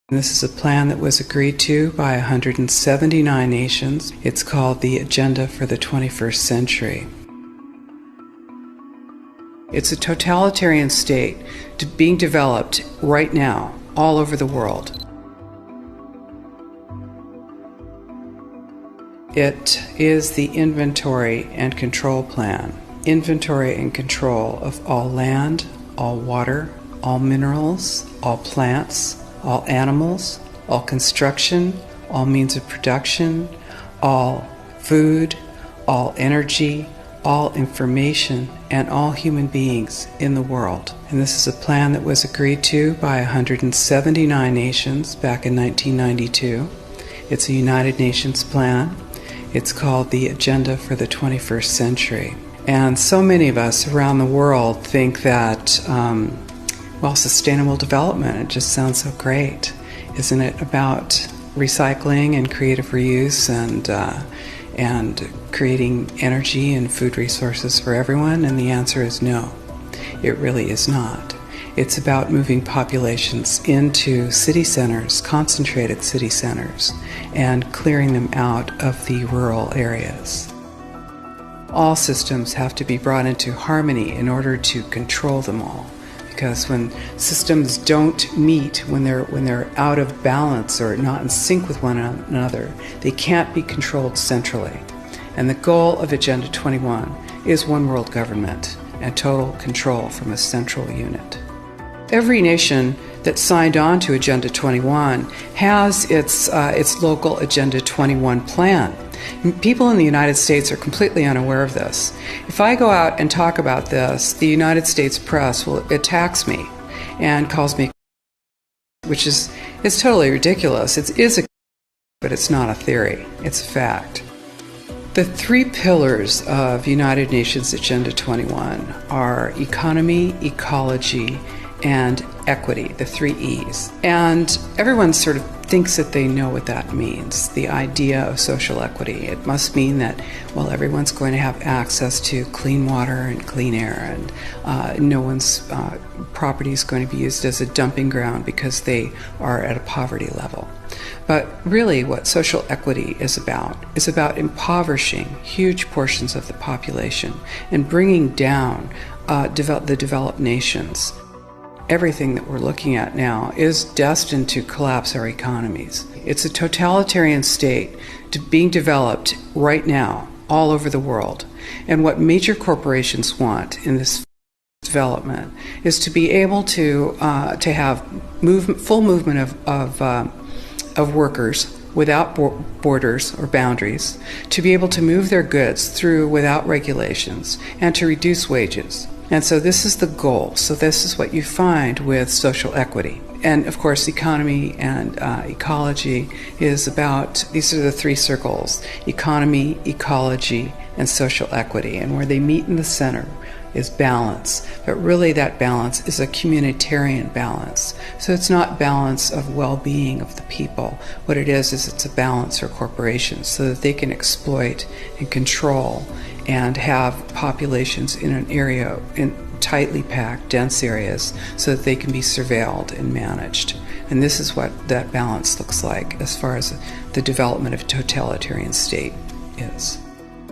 This is a plan that was agreed to by 179 nations. It's called the Agenda for the 21st Century. It's a totalitarian state being developed right now all over the world. It is the inventory and control plan. Inventory and control of all land, all water, all minerals, all plants, all animals, all construction, all means of production, all food, all energy, all information, and all human beings in the world. And this is a plan that was agreed to by 179 nations back in 1992. It's a United Nations plan. It's called the Agenda for the 21st Century. And so many of us around the world think that sustainable development, it just sounds so great. Isn't it about recycling and creative reuse and creating energy and food resources for everyone? And the answer is no, it really is not. It's about moving populations into city centers, concentrated city centers, and clearing them out of the rural areas. All systems have to be brought into harmony in order to control them all. Because when systems don't meet, when they're out of balance or not in sync with one another, they can't be controlled centrally. And the goal of Agenda 21 is one world government and total control from a central unit. Every nation that signed on to Agenda 21 has its local Agenda 21 plan. People in the United States are completely unaware of this. If I go out and talk about this, the United States press attacks me and calls me, which is totally ridiculous. It is but it's not a theory. It's a fact. The three pillars of United Nations Agenda 21 are economy, ecology, and equity, the three E's. And everyone sort of thinks that they know what that means, the idea of social equity. It must mean that, everyone's going to have access to clean water and clean air, and no one's property is going to be used as a dumping ground because they are at a poverty level. But really what social equity is about impoverishing huge portions of the population and bringing down the developed nations. Everything that we're looking at now is destined to collapse our economies. It's a totalitarian state being developed right now all over the world. And what major corporations want in this development is to be able to have full movement of workers without borders or boundaries, to be able to move their goods through without regulations, and to reduce wages. And so this is the goal. So this is what you find with social equity. And of course, economy and ecology is about, these are the three circles: economy, ecology, and social equity. And where they meet in the center is balance. But really that balance is a communitarian balance. So it's not balance of well-being of the people. What it is it's a balance for corporations so that they can exploit and control and have populations in an area, in tightly packed, dense areas, so that they can be surveilled and managed. And this is what that balance looks like as far as the development of a totalitarian state is.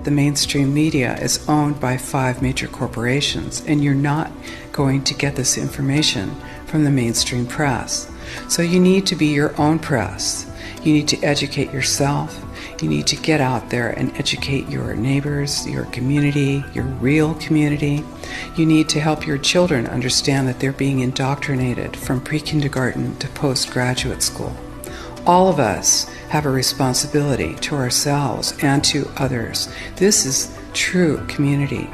The mainstream media is owned by 5 major corporations, and you're not going to get this information from the mainstream press. So you need to be your own press. You need to educate yourself. You need to get out there and educate your neighbors, your community, your real community. You need to help your children understand that they're being indoctrinated from pre-kindergarten to postgraduate school. All of us have a responsibility to ourselves and to others. This is true community,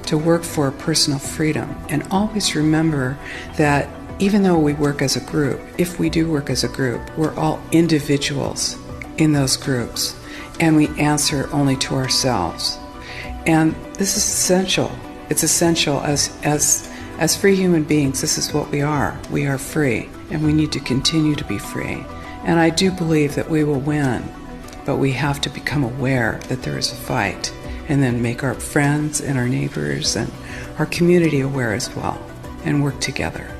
to work for personal freedom. And always remember that even though we work as a group, if we do work as a group, we're all individuals in those groups, and we answer only to ourselves. And this is essential. It's essential as free human beings. This is what we are. We are free, and we need to continue to be free. And I do believe that we will win, but we have to become aware that there is a fight, and then make our friends and our neighbors and our community aware as well, and work together.